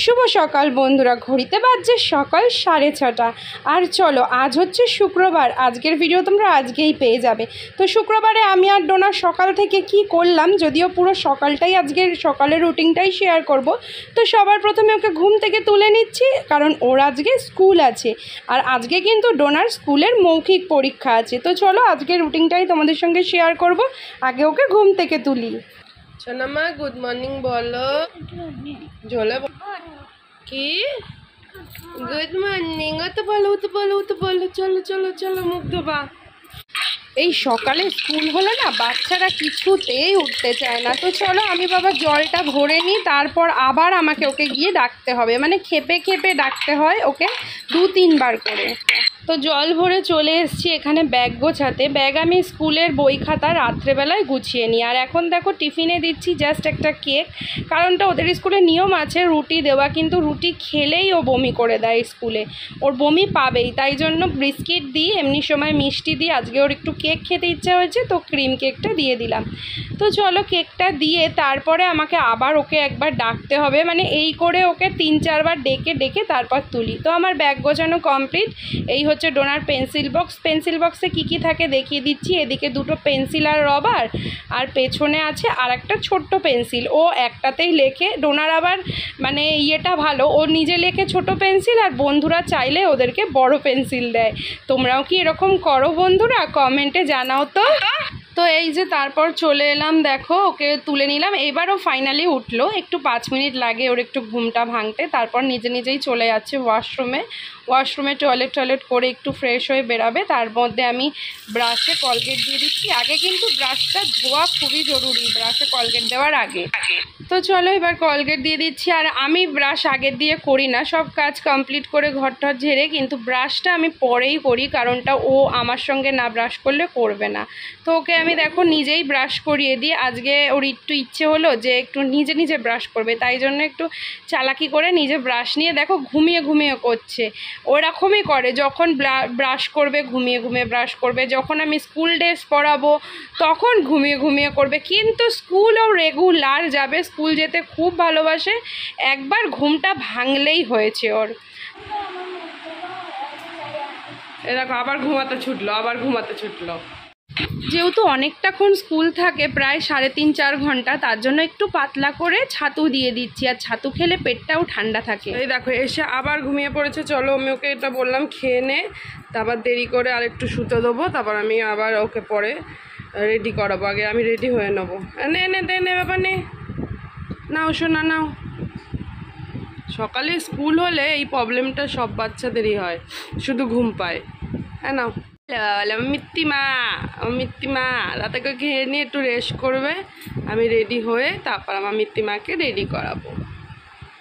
শুভ সকাল বন্ধুরা, ঘড়িতে বাজছে সকাল 6:30। আর চলো, আজ হচ্ছে শুক্রবার। আজকের ভিডিও তোমরা আজকেই পেয়ে যাবে। তো শুক্রবারে আমি আর ডোনা সকাল থেকে কি করলাম, যদিও পুরো সকালটাই আজকের সকালের রুটিনটাই শেয়ার করব। তো সবার প্রথমে ওকে ঘুম থেকে তুলে নিচ্ছি, কারণ ওর আজকে স্কুল আছে। আর আজকে কিন্তু ডোনার স্কুলের মৌখিক পরীক্ষা আছে। তো চলো, আজকের রুটিনটাই তোমাদের সঙ্গে শেয়ার করব। আগে ওকে ঘুম থেকে তুলি। সোনামা, গুড মর্নিং বলো। জলে কি গুড মর্নিং? ও তো বলো। চলো মুখ ধোবা। এই সকালে স্কুল হলে না, বাচ্চারা কিছুতেই উঠতে চায় না। তো চলো, আমি বাবা জলটা ভরে নিই, তারপর আবার আমাকে ওকে গিয়ে ডাকতে হবে। মানে খেপে ডাকতে হয় ওকে 2-3 বার করে। তো জল ভরে চলে এসেছি এখানে ব্যাগ গোছাতে। ব্যাগ আমি স্কুলের বই খাতা রাত্রেবেলায় গুছিয়ে নিই। আর এখন দেখো টিফিনে দিচ্ছি জাস্ট একটা কেক, কারণটা ওদের স্কুলে নিয়ম আছে রুটি দেওয়া, কিন্তু রুটি খেলেই ও বমি করে দেয় স্কুলে। ওর বমি পাবেই, তাই জন্য বিস্কিট দিই, এমনি সময় মিষ্টি দিই। আজকে ওর একটু কেক খেতে ইচ্ছা হয়েছে, তো ক্রিম কেকটা দিয়ে দিলাম। তো চলো, কেকটা দিয়ে তারপরে আমাকে আবার ওকে একবার ডাকতে হবে। মানে এই করে ওকে 3-4 বার ডেকে তারপর তুলি। তো আমার ব্যাগ গোছানো কমপ্লিট। এই হচ্ছে ডোনার পেন্সিল বক্সে কি থাকে দেখিয়ে দিচ্ছি। এদিকে 2টো পেন্সিল আর রবার, আর পেছনে আছে আর একটা ছোট্ট পেন্সিল। ও একটাতেই লেখে। ডোনার আবার মানে ইয়েটা ভালো, ও নিজে লেখে ছোট পেন্সিল, আর বন্ধুরা চাইলে ওদেরকে বড় পেন্সিল দেয়। তোমরাও কি এরকম করো বন্ধুরা? কমেন্টে জানাও তো। তো এই যে তারপর চলে এলাম, দেখো ওকে তুলে নিলাম। এবারও ফাইনালি উঠলো। একটু 5 মিনিট লাগে ওর একটু ঘুমটা ভাঙতে। তারপর নিজেই চলে যাচ্ছে ওয়াশরুমে টয়লেট করে একটু ফ্রেশ হয়ে বেরাবে। তার মধ্যে আমি ব্রাশে কলগেট দিয়ে দিচ্ছি। আগে কিন্তু ব্রাশটা ধোয়া খুবই জরুরি, ব্রাশে কলগেট দেওয়ার আগে। তো চলো, এবার কলগেট দিয়ে দিচ্ছি। আর আমি ব্রাশ আগের দিয়ে করি না, সব কাজ কমপ্লিট করে ঘরটা ঝেড়ে কিন্তু ব্রাশটা আমি পরেই করি, কারণটা ও আমার সঙ্গে না ব্রাশ করলে করবে না। তো ওকে আমি দেখো নিজেই ব্রাশ করিয়ে দিই। আজকে ওর একটু ইচ্ছে হলো যে একটু নিজে ব্রাশ করবে, তাই জন্য একটু চালাকি করে নিজে ব্রাশ নিয়ে দেখো ঘুমিয়ে করছে। ওরকমই করে, যখন ব্রাশ করবে ঘুমিয়ে ব্রাশ করবে, যখন আমি স্কুল ড্রেস পরাবো তখন ঘুমিয়ে করবে। কিন্তু স্কুলও রেগুলার যাবে, স্কুল যেতে খুব ভালোবাসে। একবার ঘুমটা ভাঙলেই হয়েছে ওর। এরকম আবার ঘুমাতে ছুটলো। যেহেতু অনেকটাক্ষণ স্কুল থাকে, প্রায় 3.5-4 ঘন্টা, তার জন্য একটু পাতলা করে ছাতু দিয়ে দিচ্ছি। আর ছাতু খেলে পেটটাও ঠান্ডা থাকে। এই দেখো এসে আবার ঘুমিয়ে পড়েছে। চলো, আমি ওকে এটা বললাম খেয়ে নে, তারপর দেরি করে আর একটু শুতে দেবো, তারপর আমি আবার ওকে পরে রেডি করাবো। আগে আমি রেডি হয়ে নেবো। নে বাবা নে, নাও সোনা নাও। সকালে স্কুল হলে এই প্রবলেমটা সব বাচ্চাদেরই হয়, শুধু ঘুম পায়। হ্যাঁ নাও। মিত্তিমা রাতাকে খেয়ে নিয়ে একটু রেস্ট করবে। আমি রেডি হয়ে তারপর আমার মিত্তিমাকে রেডি করাবো।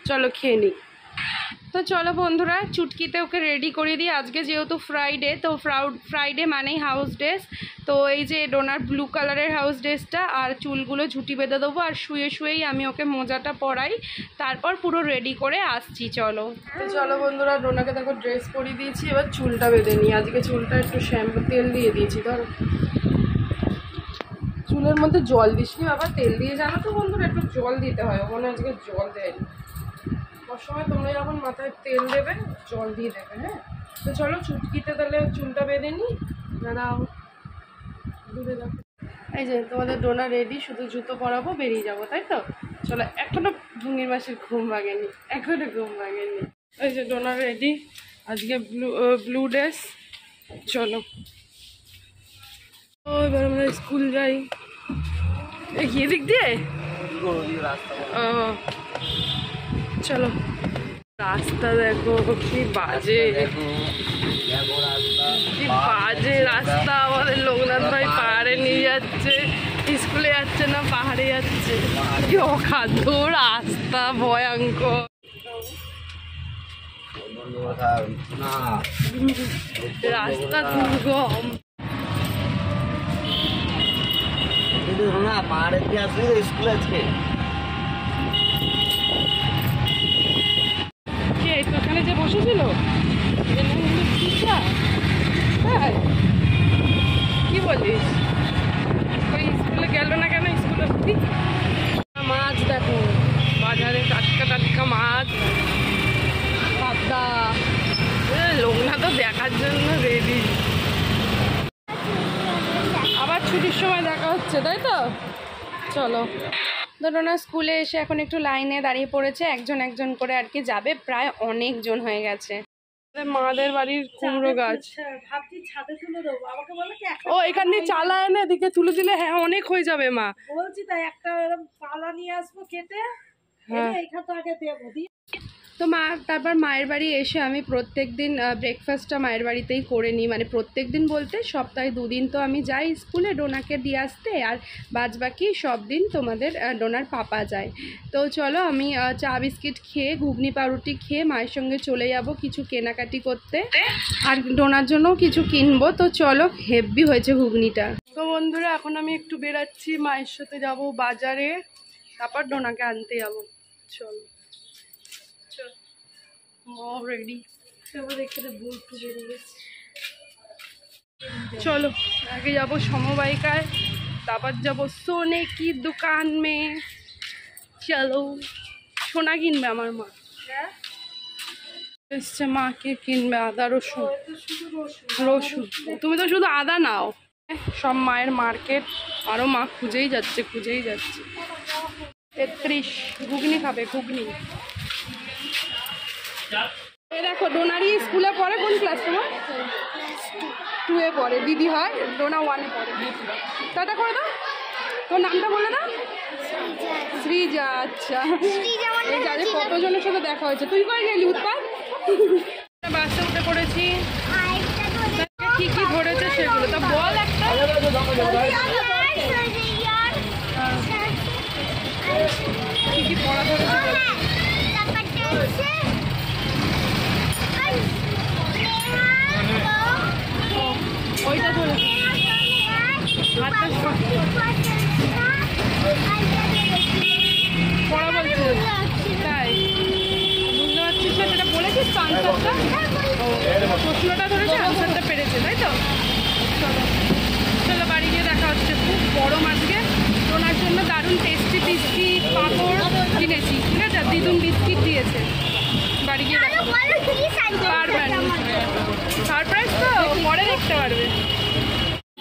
চলো খেয়ে নিই। তো চলো বন্ধুরা, চুটকিতে ওকে রেডি করে দিই। আজকে যেহেতু ফ্রাইডে, তো ফ্রাইডে মানেই হাউস ড্রেস। তো এই যে ডোনার ব্লু কালারের হাউস ড্রেসটা, আর চুলগুলো ঝুঁটি বেঁধে দেবো। আর শুয়েই আমি ওকে মোজাটা পরাই, তারপর পুরো রেডি করে আসছি। চলো। তো চলো বন্ধুরা, ডোনাকে দেখো ড্রেস পরিয়ে দিয়েছি, এবার চুলটা বেঁধে নিই। আজকে চুলটা একটু শ্যাম্পু তেল দিয়ে দিয়েছি। ধরো, চুলের মধ্যে জল দিসনি বাবা, তেল দিয়ে। জানো তো বন্ধুরা, একটু জল দিতে হয়। ওখানে আজকে জল দেয়নি। সময় তোমরা যখন মাথায় তেল দেবে জল দিয়ে দেবে। হ্যাঁ, তো চলো চুটকিতে তাহলে চুলটা বেঁধে নিই। দাঁড়াও, দূরে দেখো। এই যে তোমাদের ডোনা রেডি, শুধু জুতো পরাবো, বেরিয়ে যাবো, তাই তো? চলো, এখনো ভুঙ্গির মাসির ঘুম ভাঙেনি। এই যে ডোনা রেডি, আজকে ব্লু ড্রেস। চলো এবার আমরা স্কুল যাই। এগিয়ে দিক দিয়ে চলো। রাস্তা দেখো কি বাজে রাস্তা। আমাদের লোকনাথ ভাই পাহাড়ে নিয়ে যাচ্ছে, স্কুলে যাচ্ছে না, পাহাড়ে যাচ্ছে। কি অখাদ্য রাস্তা, ভয়ঙ্কর রাস্তা, দুর্গম। পাহাড়ের দিয়ে আসলে স্কুল আছে। ওখানে যে বসেছিল কি বলিস? ওই স্কুলে গেল না কেন? স্কুলে মাছ দেখো, বাজারে টাটকা মাছ। যাওয়ার জন্য রেডি। আবার ছুটির সময় দেখা হচ্ছে, তাই তো? চলো। ডোনা স্কুলে এসে এখন একটু লাইনে দাঁড়িয়ে পড়েছে, একজন একজন করে আর কি যাবে, প্রায় অনেকজন হয়ে গেছে। মাদের বাড়ির কুমড়ো গাছ, ও এখান দিয়ে চালা এনে এদিকে তুলে দিলে হ্যাঁ অনেক হয়ে যাবে মা। বলছি তাই একটা পালা নিয়ে আসবো কেটে, এইখান তো আগে দেবো। তো মা তারপর মায়ের বাড়ি এসে আমি প্রত্যেক দিন ব্রেকফাস্টটা মায়ের বাড়িতেই করে নিই, মানে প্রত্যেক দিন বলতে সপ্তাহে 2 দিন তো আমি যাই স্কুলে ডোনাকে দিয়ে আসতে, আর বাদবাকি সব দিন তোমাদের ডোনার পাপা যায়। তো চলো আমি চা বিস্কিট খেয়ে ঘুগনি পাউরুটি খেয়ে মায়ের সঙ্গে চলে যাব কিছু কেনাকাটি করতে, আর ডোনার জন্যও কিছু কিনবো। তো চলো, হেভি হয়েছে ঘুগনিটা। তো বন্ধুরা এখন আমি একটু বেরাচ্ছি, মায়ের সাথে যাব বাজারে, তারপর ডোনাকে আনতে যাবো। চলো রেডি, চলো আগে যাবো সমবায়িকায়, তারপর যাবো সোনে কি দোকান মে। চলো, সোনা কিনবে আমার মা, এসছে মাকে কিনবে আদা রসুন। রসুন তুমি তো শুধু আদা নাও, সব মায়ের মার্কেট, আরও মা খুঁজেই যাচ্ছে 33 ঘুগনি খাবে, ঘুগনি। এই দেখো ডোনারি স্কুলে পড়ে, কোন ক্লাস তোমার? 2-এ পড়ে, দিদি হয়, ডোনা 1-এ পড়ে। টাটা করে দাও, তোর নামটা বলে দাও। শ্রীজা। আচ্ছা, এই যাদের কতজনের সাথে দেখা হয়েছে। তুই কই গেলি উৎপাত? বাসে উঠে পড়েছি, কি কি ধরেছে সেগুলো তা বল একটা। কি কি পড়া ধরেছে? ওইটা ধরেছে, পড়া বলছে তাই বুঝতে পারছিস না, সেটা বলেছিস তো আনসারটা? প্রশ্নটা ধরেছে, আনসারটা পেরেছে, তাই তো? চলো চলো বাড়ি গিয়ে দেখা হচ্ছে। খুব গরম আজকে, ওনার জন্য দারুণ টেস্টি বিস্কিট পাঁপড় কিনেছি, ঠিক আছে? দিদুন বিস্কিট দিয়েছে। বাড়ি গিয়ে পারবেন, সারপ্রাইজ তো পরে দেখতে পারবে।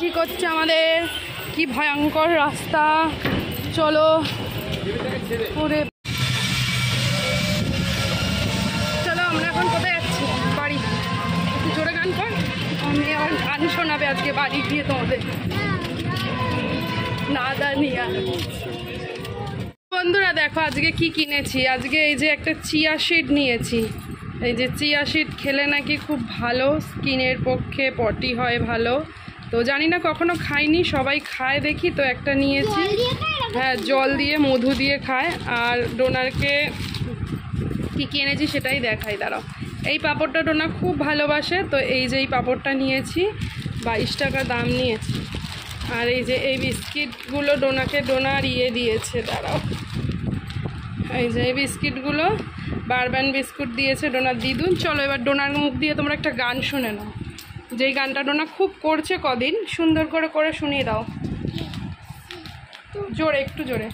কি করছে আমাদের, কি ভয়ঙ্কর রাস্তা। চলো পুরে, চলো আমরা এখন কোথায় যাচ্ছি? বাড়ি। একটু জোরে গান কর, আমি আবার গান শোনাবে আজকে বাড়ি গিয়ে তোমাদের। নাদানিয়া বন্ধুরা দেখো আজকে কি কিনেছি। আজকে এই যে একটা চিয়া সিড নিয়েছি, এই যে চিয়া সিড খেলে নাকি খুব ভালো, স্কিনের পক্ষে পটি হয় ভালো। তো জানি না, কখনো খাইনি, সবাই খায় দেখি, তো একটা নিয়েছি। হ্যাঁ, জল দিয়ে মধু দিয়ে খায়। আর ডোনারকে কী কী এনেছি সেটাই দেখাই, দাঁড়াও। এই পাঁপড়টা ডোনা খুব ভালোবাসে, তো এই যে এই পাঁপড়টা নিয়েছি, 22 টাকা দাম নিয়েছি। আর এই যে এই বিস্কিটগুলো ডোনার দিয়েছে, দাঁড়াও, এই যে এই বিস্কিটগুলো বারবান বিস্কুট দিয়েছে ডোনার দিদুন। চলো এবার ডোনার মুখ দিয়ে তোমরা একটা গান শুনে নাও, যেই গানটা ডোনা খুব করছে কদিন, সুন্দর করে করে শুনিয়ে দাও, জোরে, একটু জোরে।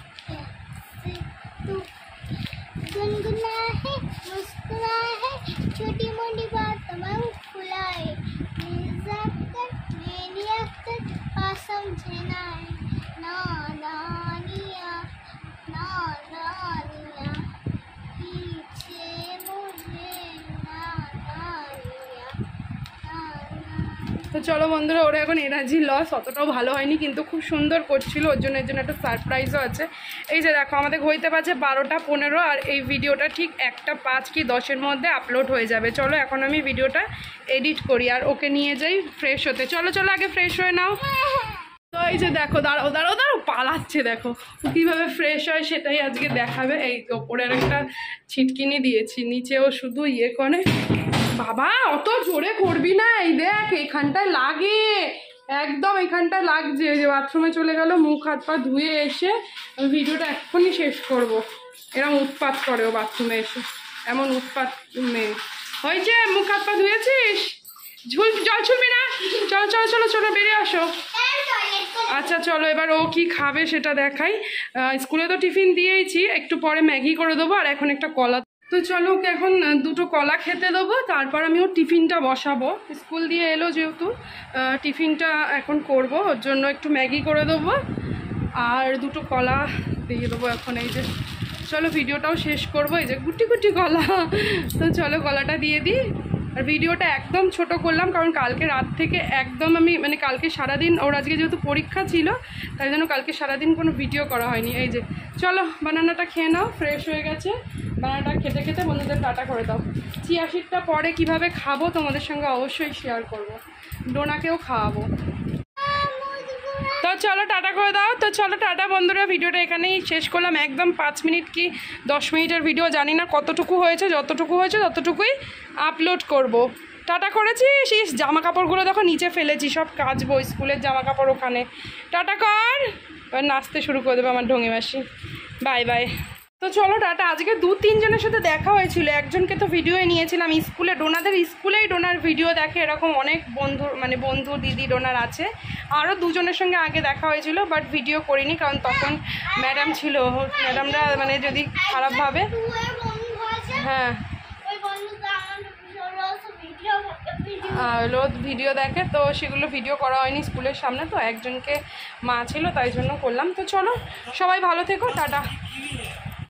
छोटी मोटी बात तमाम खुलाए समझना है नादानिया नादानिया पीछे मुझे नादानिया। তো চলো বন্ধুরা, ওরা এখন এনার্জি লস, অতটাও ভালো হয়নি, কিন্তু খুব সুন্দর করছিল, ওর জন্য একটা সারপ্রাইজও আছে। এই যে দেখো আমাদের ঘড়িতে বাজে 12:15, আর এই ভিডিওটা ঠিক 1:05 কি 10-এর মধ্যে আপলোড হয়ে যাবে। চলো এখন আমি ভিডিওটা এডিট করি আর ওকে নিয়ে যাই ফ্রেশ হতে। চলো চলো আগে ফ্রেশ হয়ে নাও। তো এই যে দেখো, দাঁড়াও দাঁড়াও দাঁড়াও, পালাচ্ছে, দেখো কীভাবে ফ্রেশ হয় সেটাই আজকে দেখাবে। এই ওপরের একটা ছিটকিনি দিয়েছি, নিচেও শুধু ইয়ে করে। বাবা অত জোরে করবি না, এই দেখ এখানটায় লাগে, একদম এখানটায় লাগছে। যে বাথরুমে চলে গেল, মুখ হাত পা ধুয়ে এসে আমি ভিডিওটা এক্ষুনি শেষ করব। এরকম উৎপাত করে ও বাথরুমে এসে, এমন উৎপাত মেয়ে। হয়েছে, মুখ হাত পা ধুয়েছিস? জল ছুলবি না, চলো চলো চলো চলো বেরিয়ে আসো। আচ্ছা চলো এবার ও কি খাবে সেটা দেখাই। স্কুলে তো টিফিন দিয়েইছি, একটু পরে ম্যাগি করে দেবো, আর এখন একটা কলা তো চলো ওকে এখন দুটো কলা খেতে দেবো, তারপর আমি ওর টিফিনটা বসাবো। স্কুল দিয়ে এলো যেহেতু টিফিনটা এখন করব, ওর জন্য একটু ম্যাগি করে দেবো আর দুটো কলা দিয়ে দেবো এখন। এই যে চলো ভিডিওটাও শেষ করবো, এই যে গুটি গুটি কলা। তো চলো কলাটা দিয়ে দিই। আর ভিডিওটা একদম ছোট করলাম কারণ কালকে রাত থেকে একদম আমি মানে কালকে সারাদিন ওর আজকে যেহেতু পরীক্ষা ছিল তাই জন্য কালকে সারাদিন কোনো ভিডিও করা হয়নি। এই যে চলো বানানাটা খেয়ে নাও, ফ্রেশ হয়ে গেছে। বানানাটা খেতে খেতে বন্ধুদের টাটা করে দাও। চিয়া সিডটা পরে কীভাবে খাবো তোমাদের সঙ্গে অবশ্যই শেয়ার করব, ডোনাকেও খাওয়াবো। তো চলো টাটা করে দাও। তো চলো টাটা বন্ধুরা, ভিডিওটা এখানেই শেষ করলাম। একদম 5 মিনিট কি 10 মিনিটের ভিডিও, জানি না কতটুকু হয়েছে, যতটুকু হয়েছে ততটুকুই আপলোড করব। টাটা করেছি, সেই জামা কাপড়গুলো দেখো নিচে ফেলেছি, সব কাচবো, স্কুলের জামা কাপড় ওখানে। টাটা কর, এবার নাচতে শুরু করে দেবো আমার ঢঙি মাসি। Bye bye. তো চলো টাটা। আজকে 2-3 জনের সাথে দেখা হয়েছিল, একজনকে তো ভিডিও নিয়েছিলাম স্কুলে, ডোনাদের স্কুলেই ডোনার ভিডিও দেখে, এরকম অনেক বন্ধু মানে বন্ধু দিদি ডোনার আছে। আরও 2 জনের সঙ্গে আগে দেখা হয়েছিল, বাট ভিডিও করিনি কারণ তখন ম্যাডাম ছিল, ম্যাডামরা মানে যদি খারাপভাবে। হ্যাঁ ভিডিও দেখে, তো সেগুলো ভিডিও করা হয়নি স্কুলের সামনে, তো একজনকে মা ছিল তাই জন্য করলাম। তো চলো সবাই ভালো থেকো, টাটা।